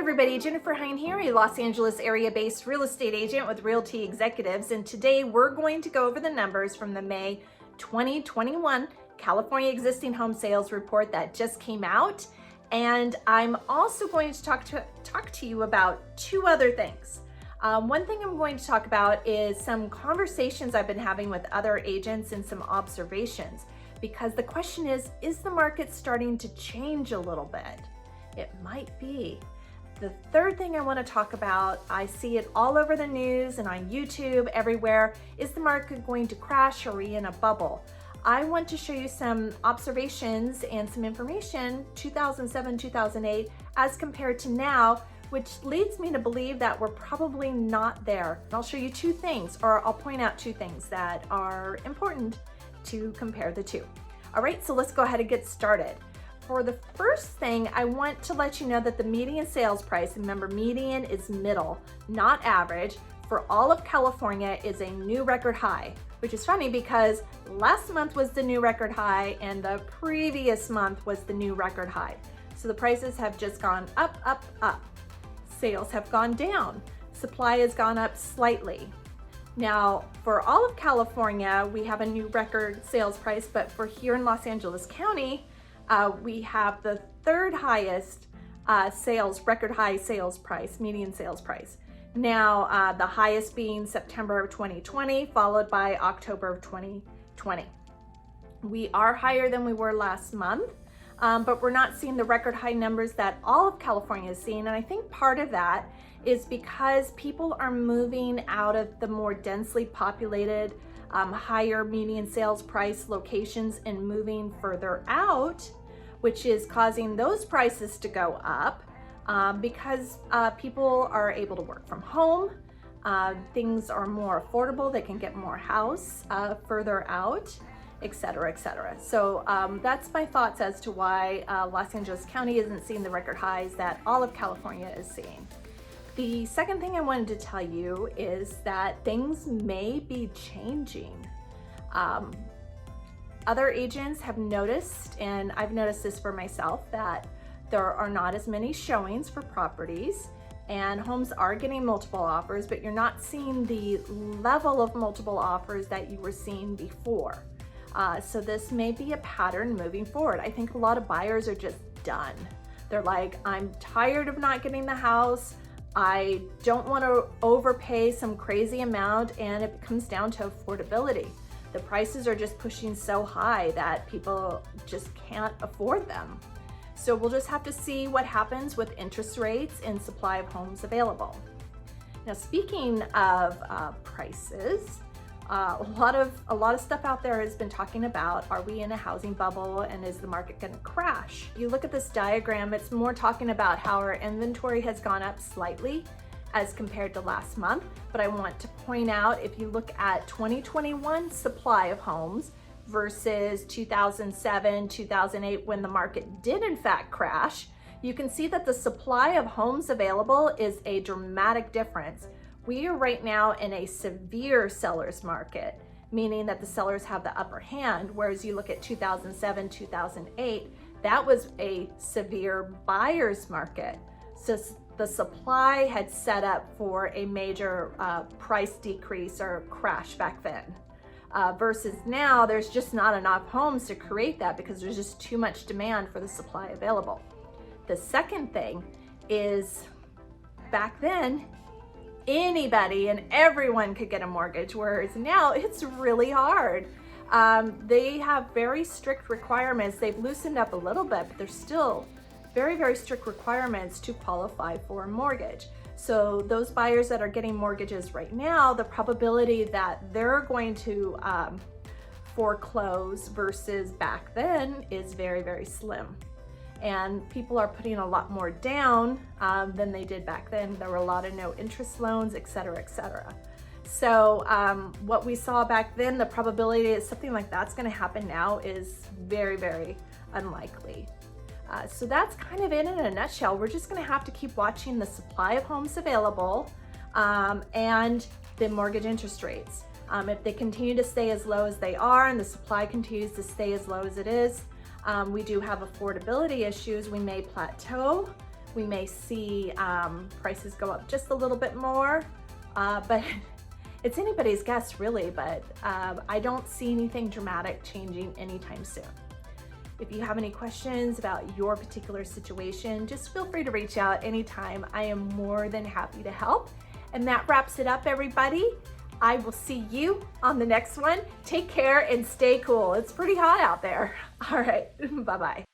everybody, Jennifer Hine here, a Los Angeles area-based real estate agent with Realty Executives, and today we're going to go over the numbers from the May 2021 California Existing Home Sales Report that just came out. And I'm also going to talk to you about two other things. One thing I'm going to talk about is some conversations I've been having with other agents and some observations, because the question is the market starting to change a little bit? It might be. The third thing I want to talk about, I see it all over the news and on YouTube, everywhere. Is the market going to crash? Or are we in a bubble? I want to show you some observations and some information, 2007, 2008, as compared to now, which leads me to believe that we're probably not there. I'll show you two things, or I'll point out two things that are important to compare the two. All right, so let's go ahead and get started. For the first thing, I want to let you know that the median sales price, remember median is middle, not average, for all of California is a new record high, which is funny because last month was the new record high and the previous month was the new record high. So the prices have just gone up, up, up. Sales have gone down. Supply has gone up slightly. Now, for all of California, we have a new record sales price, but for here in Los Angeles County, we have the third highest record high sales price, median sales price. Now, the highest being September of 2020, followed by October of 2020. We are higher than we were last month, but we're not seeing the record high numbers that all of California is seeing. And I think part of that is because people are moving out of the more densely populated, higher median sales price locations and moving further out, which is causing those prices to go up because people are able to work from home. Things are more affordable. They can get more house further out, et cetera, et cetera. So that's my thoughts as to why Los Angeles County isn't seeing the record highs that all of California is seeing. The second thing I wanted to tell you is that things may be changing. Other agents have noticed, and I've noticed this for myself, that there are not as many showings for properties and homes are getting multiple offers, but you're not seeing the level of multiple offers that you were seeing before. So this may be a pattern moving forward. I think a lot of buyers are just done. They're like, I'm tired of not getting the house. I don't want to overpay some crazy amount, and it comes down to affordability. The prices are just pushing so high that people just can't afford them. So we'll just have to see what happens with interest rates and supply of homes available. Now, speaking of prices, a lot of stuff out there has been talking about, are we in a housing bubble and is the market going to crash? You look at this diagram, it's more talking about how our inventory has gone up slightly as compared to last month. But I want to point out, if you look at 2021 supply of homes versus 2007, 2008, when the market did in fact crash, you can see that the supply of homes available is a dramatic difference. We are right now in a severe seller's market, meaning that the sellers have the upper hand, whereas you look at 2007, 2008, that was a severe buyer's market. So the supply had set up for a major price decrease or crash back then. Versus now, there's just not enough homes to create that because there's just too much demand for the supply available. The second thing is, back then, anybody and everyone could get a mortgage, whereas now it's really hard. They have very strict requirements. They've loosened up a little bit, but there's still very, very strict requirements to qualify for a mortgage. So those buyers that are getting mortgages right now, the probability that they're going to foreclose versus back then is very, very slim. And people are putting a lot more down than they did back then. There were a lot of no interest loans, et cetera, et cetera. So what we saw back then, the probability that something like that's gonna happen now is very, very unlikely. So that's kind of it in a nutshell. We're just gonna have to keep watching the supply of homes available and the mortgage interest rates. If they continue to stay as low as they are and the supply continues to stay as low as it is, we do have affordability issues. We may plateau, we may see prices go up just a little bit more, but it's anybody's guess really, but I don't see anything dramatic changing anytime soon. If you have any questions about your particular situation, just feel free to reach out anytime. I am more than happy to help. And that wraps it up, everybody. I will see you on the next one. Take care and stay cool. It's pretty hot out there. All right, bye-bye.